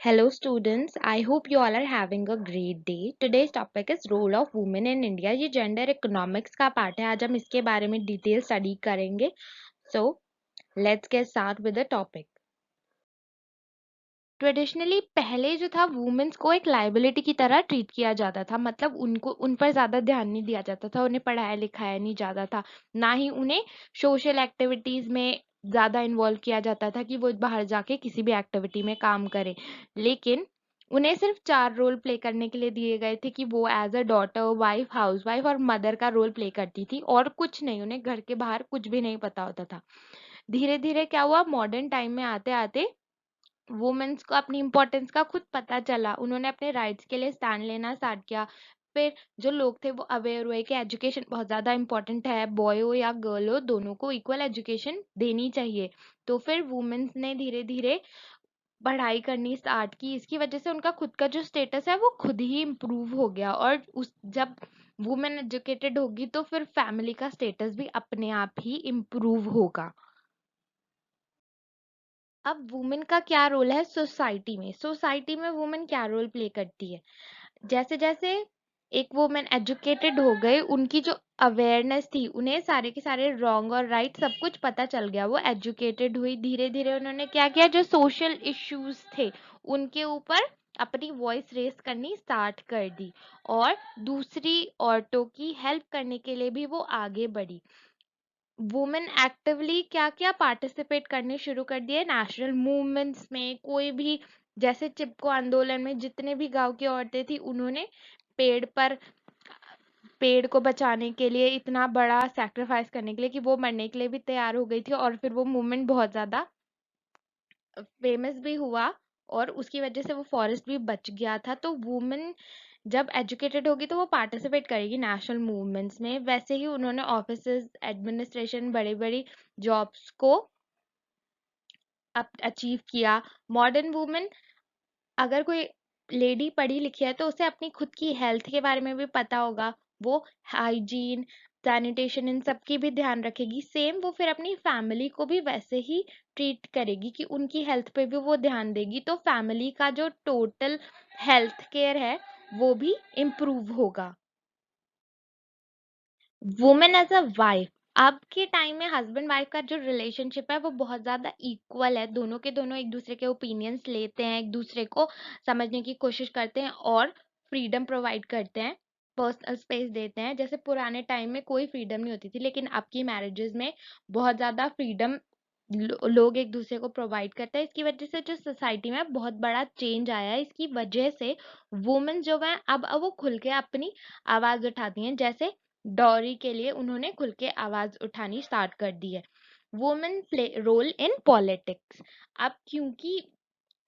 Hello students, I hope you all are having a great day. Today's topic is role of women in India. ये gender economics का part है. आज हम इसके बारे में डिटेल स्टडी करेंगे. So let's get start with the topic. Traditionally पहले जो था वुमेन्स को एक लाइबिलिटी की तरह ट्रीट किया जाता था. मतलब उनको उन पर ज्यादा ध्यान नहीं दिया जाता था, उन्हें पढ़ाया लिखाया नहीं जाता था, ना ही उन्हें सोशल एक्टिविटीज में ज्यादा इन्वॉल्व किया जाता था कि वो बाहर जाके किसी भी एक्टिविटी में काम करे. लेकिन उन्हें सिर्फ 4 रोल प्ले करने के लिए दिए गए थे कि वो as a daughter, wife, housewife और मदर का रोल प्ले करती थी और कुछ नहीं. उन्हें घर के बाहर कुछ भी नहीं पता होता था. धीरे धीरे क्या हुआ, मॉडर्न टाइम में आते आते वुमेन्स को अपनी इम्पोर्टेंस का खुद पता चला. उन्होंने अपने राइट्स के लिए स्टैंड लेना स्टार्ट किया. फिर जो लोग थे वो अवेयर हुए कि एजुकेशन बहुत ज़्यादा इम्पोर्टेंट है, बॉय हो या गर्ल हो दोनों को इक्वल एजुकेशन देनी चाहिए. तो फिर वुमेन्स ने धीरे धीरे पढ़ाई करनी स्टार्ट की. इसकी वजह से उनका खुद का जो स्टेटस है वो खुद ही इम्प्रूव हो गया. और उस जब वुमेन एजुकेटेड होगी तो फिर फैमिली का स्टेटस भी अपने आप ही इम्प्रूव होगा. अब वुमेन का क्या रोल है सोसाइटी में. सोसाइटी में वुमेन क्या रोल प्ले करती है. जैसे जैसे एक वुमेन एजुकेटेड हो गए, उनकी जो अवेयरनेस थी, उन्हें सारे के सारे रॉन्ग और राइट सब कुछ पता चल गया. वो एजुकेटेड हुई, धीरे धीरे उन्होंने क्या किया, जो सोशल इश्यूज थे उनके ऊपर अपनी वॉइस रेस करनी स्टार्ट कर दी और दूसरी औरतों की हेल्प करने के लिए भी वो आगे बढ़ी. वुमेन एक्टिवली क्या क्या पार्टिसिपेट करने शुरू कर दिए नेशनल मूवमेंट्स में. कोई भी, जैसे चिपको आंदोलन में जितने भी गांव की औरतें थी उन्होंने पेड़ पर पेड़ को बचाने के लिए इतना बड़ा सैक्रिफाइस करने के लिए कि वो मरने के लिए भी तैयार हो गई थी. और फिर वो मूवमेंट बहुत ज्यादा फेमस भी हुआ और उसकी वजह से वो फॉरेस्ट भी बच गया था. तो वुमेन जब एजुकेटेड होगी तो वो पार्टिसिपेट करेगी नेशनल मूवमेंट्स में. वैसे ही उन्होंने ऑफिसेज, एडमिनिस्ट्रेशन, बड़ी बड़ी जॉब्स को अचीव किया. मॉडर्न वुमेन, अगर कोई लेडी पढ़ी लिखी है तो उसे अपनी खुद की हेल्थ के बारे में भी पता होगा. वो हाइजीन, सैनिटेशन इन सब की भी ध्यान रखेगी. सेम वो फिर अपनी फैमिली को भी वैसे ही ट्रीट करेगी कि उनकी हेल्थ पे भी वो ध्यान देगी. तो फैमिली का जो टोटल हेल्थ केयर है वो भी इम्प्रूव होगा. वुमेन एज अ वाइफ, अब के टाइम में हस्बैंड वाइफ का जो रिलेशनशिप है वो बहुत ज्यादा इक्वल है. दोनों के दोनों एक दूसरे के ओपिनियंस लेते हैं, एक दूसरे को समझने की कोशिश करते हैं और फ्रीडम प्रोवाइड करते हैं, पर्सनल स्पेस देते हैं. जैसे पुराने टाइम में कोई फ्रीडम नहीं होती थी, लेकिन अब की मैरिजेस में बहुत ज्यादा फ्रीडम लोग एक दूसरे को प्रोवाइड करते हैं. इसकी वजह से जो सोसाइटी में बहुत बड़ा चेंज आया है. इसकी वजह से वुमेन जो है अब वो खुल के अपनी आवाज उठाती हैं. जैसे डॉरी के लिए उन्होंने खुल के आवाज उठानी स्टार्ट कर दी है. Women play role in politics. अब क्योंकि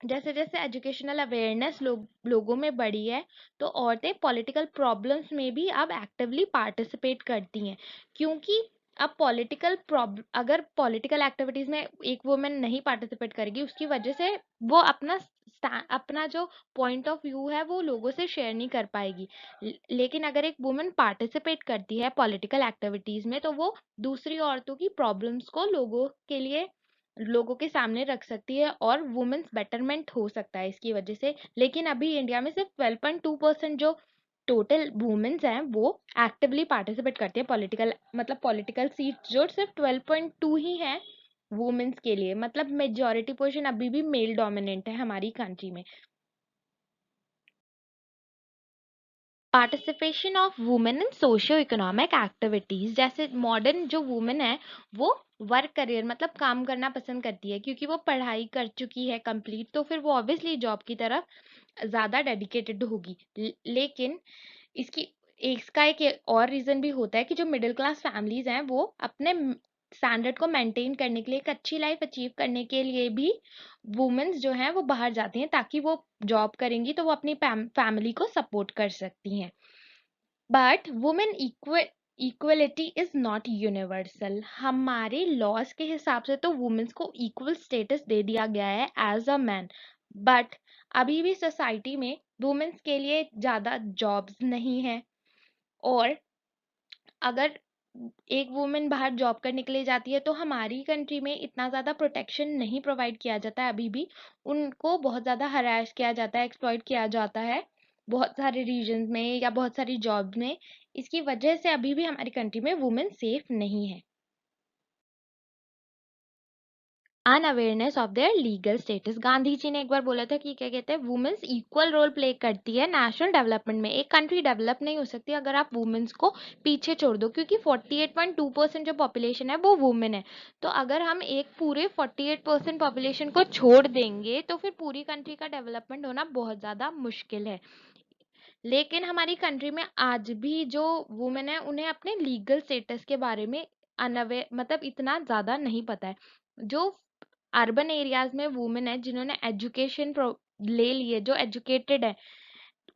जैसे जैसे एजुकेशनल अवेयरनेस लोगों में बढ़ी है तो औरतें पॉलिटिकल प्रॉब्लम्स में भी अब एक्टिवली पार्टिसिपेट करती हैं. क्योंकि अब पॉलिटिकल प्रॉब्लम, अगर पॉलिटिकल एक्टिविटीज में एक वुमेन नहीं पार्टिसिपेट करेगी उसकी वजह से वो अपना जो पॉइंट ऑफ व्यू है वो लोगों से शेयर नहीं कर पाएगी. लेकिन अगर एक वुमेन पार्टिसिपेट करती है पॉलिटिकल एक्टिविटीज में तो वो दूसरी औरतों की प्रॉब्लम्स को लोगों के सामने रख सकती है और वुमेन्स बेटरमेंट हो सकता है इसकी वजह से. लेकिन अभी इंडिया में सिर्फ 12.2% जो टोटल वुमेन्स हैं वो एक्टिवली पार्टिसिपेट करती है पॉलिटिकल, मतलब पॉलिटिकल सीट जो सिर्फ 12.2 ही है वुमेन्स के लिए. मतलब मेजॉरिटी पोर्शन अभी भी मेल डोमिनेंट है हमारी कंट्री में. Participation of women in socio economic activities, जैसे मॉडर्न जो वुमेन है वो वर्क करियर मतलब काम करना पसंद करती है क्योंकि वो पढ़ाई कर चुकी है कंप्लीट. तो फिर वो ऑब्वियसली जॉब की तरफ ज्यादा डेडिकेटेड होगी. लेकिन इसकी इसका एक और रीजन भी होता है कि जो मिडिल क्लास फैमिलीज हैं वो अपने स्टैंडर्ड को मेंटेन करने के लिए, एक अच्छी लाइफ अचीव करने के लिए भी वुमेन्स जो हैं वो बाहर जाती हैं ताकि वो जॉब करेंगी तो वो अपनी फैमिली को सपोर्ट कर सकती हैं. But women equality is not universal. हमारे लॉज के हिसाब से तो वुमेन्स को इक्वल स्टेटस दे दिया गया है एज अ मैन. बट अभी भी सोसाइटी में वुमेन्स के लिए ज्यादा जॉब्स नहीं है. और अगर एक वुमेन बाहर जॉब करने के लिए जाती है तो हमारी कंट्री में इतना ज़्यादा प्रोटेक्शन नहीं प्रोवाइड किया जाता है अभी भी। उनको बहुत ज़्यादा हरास किया जाता है, एक्सप्लॉइट किया जाता है बहुत सारे रीजन्स में या बहुत सारी जॉब में। इसकी वजह से अभी भी हमारी कंट्री में वुमेन सेफ नहीं है। Unawareness of their legal status. Gandhi ji ने एक बार बोला था कि क्या कहते हैं, वुमेन्स इक्वल रोल प्ले करती है नेशनल डेवलपमेंट में। एक कंट्री डेवलप नहीं हो सकती अगर आप वुमेन्स को पीछे छोड़ दो, क्योंकि 48.2% जो पॉपुलेशन है वो वुमेन है। तो अगर हम एक पूरे 48% पॉपुलेशन को छोड़ देंगे तो फिर पूरी कंट्री का डेवलपमेंट होना बहुत ज़्यादा मुश्किल है। लेकिन हमारी कंट्री में आज भी जो वुमेन है उन्हें अपने लीगल स्टेटस के बारे में अनअवेयर, मतलब इतना ज़्यादा नहीं पता है। जो अर्बन एरियाज में वुमेन है जिन्होंने एजुकेशन ले ली है, जो एजुकेटेड है,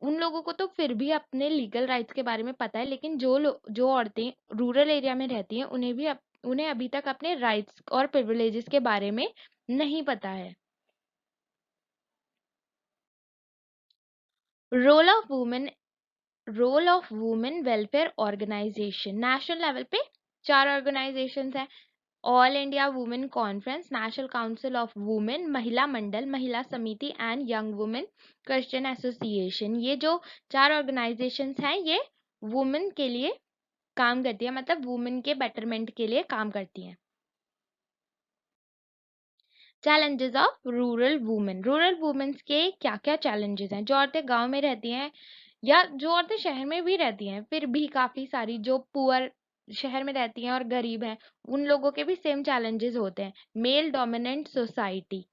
उन लोगों को तो फिर भी अपने लीगल राइट्स के बारे में पता है। लेकिन जो औरतें रूरल एरिया में रहती हैं उन्हें अभी तक अपने राइट्स और प्रिविलेजेस के बारे में नहीं पता है। Role of women role of women welfare organisation. National level पे 4 ऑर्गेनाइजेशंस हैं। All India women conference, national council of women, Mahila Mandal, Mahila Samiti and young women Christian association. ये जो 4 ऑर्गेनाइजेशंस हैं ये वुमेन के लिए काम करती है, मतलब वुमेन के बेटरमेंट के लिए काम करती हैं। Challenges of rural women. Rural womens के क्या क्या चैलेंजेस हैं? जो औरतें गांव में रहती हैं या जो औरतें शहर में भी रहती हैं, फिर भी काफी सारी जो पुअर शहर में रहती हैं और गरीब हैं, उन लोगों के भी सेम चैलेंजेस होते हैं। Male dominant society.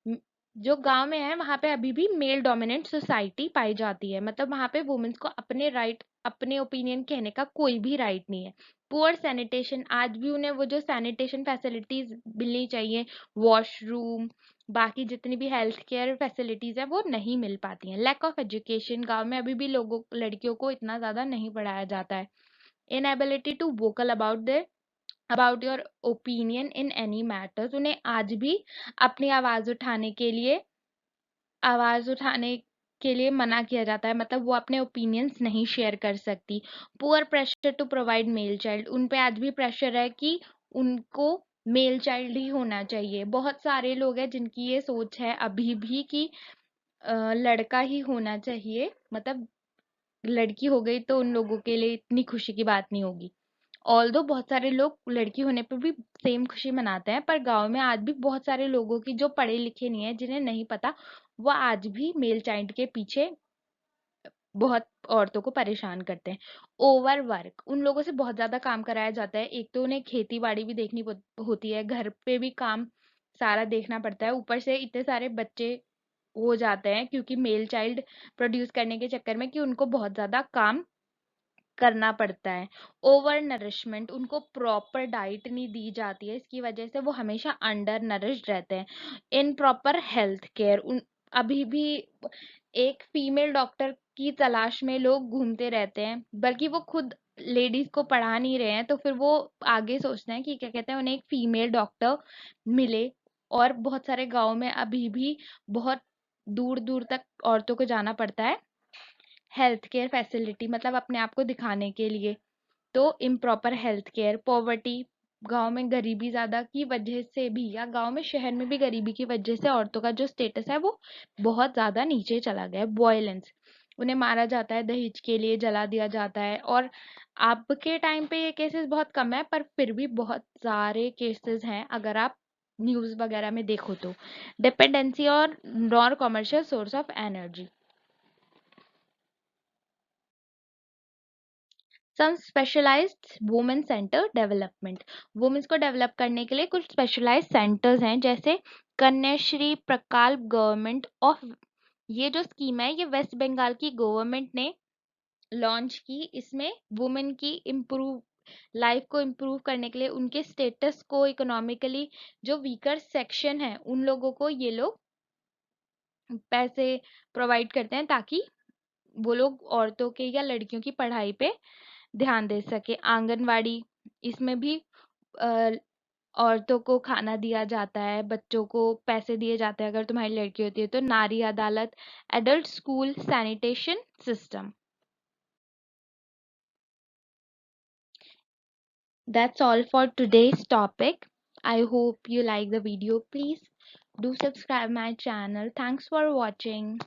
म- जो गांव में है वहां पे अभी भी मेल डोमिनेंट सोसाइटी पाई जाती है, मतलब वहां पे वुमेन्स को अपने राइट, अपने ओपिनियन कहने का कोई भी राइट नहीं है। Poor sanitation. आज भी उन्हें वो जो सैनिटेशन फैसिलिटीज मिलनी चाहिए, वॉशरूम, बाकी जितनी भी हेल्थ केयर फैसिलिटीज है वो नहीं मिल पाती हैं। Lack of education. गांव में अभी भी लोगों लड़कियों को इतना ज्यादा नहीं पढ़ाया जाता है। Inability to vocal about your opinion in any matters. उन्हें आज भी अपनी आवाज उठाने के लिए मना किया जाता है, मतलब वो अपने ओपिनियंस नहीं शेयर कर सकती। Poor pressure to provide male child. उन पे आज भी प्रेशर है कि उनको मेल चाइल्ड ही होना चाहिए। बहुत सारे लोग हैं जिनकी ये सोच है अभी भी कि लड़का ही होना चाहिए, मतलब लड़की हो गई तो उन लोगों के लिए इतनी खुशी की बात नहीं होगी। ऑल्दो बहुत सारे लोग लड़की होने पे भी सेम खुशी मनाते हैं, पर गांव में आज भी बहुत सारे लोगों की जो पढ़े लिखे नहीं है, जिन्हें नहीं पता, वो आज भी मेल चाइल्ड के पीछे बहुत औरतों को परेशान करते हैं। Over work. उन लोगों से बहुत ज्यादा काम कराया जाता है। एक तो उन्हें खेती बाड़ी भी देखनी होती है, घर पे भी काम सारा देखना पड़ता है, ऊपर से इतने सारे बच्चे हो जाते हैं क्योंकि मेल चाइल्ड प्रोड्यूस करने के चक्कर में कि उनको बहुत ज्यादा काम करना पड़ता है। Over nourishment. उनको प्रॉपर डाइट नहीं दी जाती है, इसकी वजह से वो हमेशा अंडर नरिश्ड रहते हैं। In proper health care. उन अभी भी एक फीमेल डॉक्टर की तलाश में लोग घूमते रहते हैं, बल्कि वो खुद लेडीज को पढ़ा नहीं रहे हैं तो फिर वो आगे सोचते हैं कि क्या कहते हैं, उन्हें एक फीमेल डॉक्टर मिले। और बहुत सारे गांव में अभी भी बहुत दूर दूर तक औरतों को जाना पड़ता है हेल्थ केयर फैसिलिटी, मतलब अपने आप को दिखाने के लिए। तो इम्प्रॉपर हेल्थ केयर। पॉवर्टी। गांव में गरीबी ज्यादा की वजह से भी, या गांव में शहर में भी गरीबी की वजह से औरतों का जो स्टेटस है वो बहुत ज्यादा नीचे चला गया है। वायलेंस। उन्हें मारा जाता है, दहेज के लिए जला दिया जाता है। और अब के टाइम पे ये केसेस बहुत कम है, पर फिर भी बहुत सारे केसेस हैं अगर आप न्यूज वगैरह में देखो तो। डिपेंडेंसी और non commercial source of energy. Some specialised women centre development. Womens को डेवलप करने के लिए कुछ स्पेशलाइज्ड सेंटर्स हैं, जैसे कन्याश्री प्रकल्प गवर्नमेंट ऑफ। ये जो स्कीम है ये वेस्ट बंगाल की गवर्नमेंट ने लॉन्च की। इसमें वुमेन की इम्प्रूव लाइफ को इम्प्रूव करने के लिए, उनके स्टेटस को इकोनॉमिकली, जो वीकर सेक्शन है उन लोगों को ये लोग पैसे प्रोवाइड करते हैं ताकि वो लोग औरतों के या लड़कियों की पढ़ाई पे ध्यान दे सके। आंगनवाड़ी, इसमें भी अ, औरतों को खाना दिया जाता है, बच्चों को पैसे दिए जाते हैं अगर तुम्हारी लड़की होती है तो। नारी अदालत, adult school, sanitation system. That's all for today's topic. I hope you like the video. Please do subscribe my channel. Thanks for watching.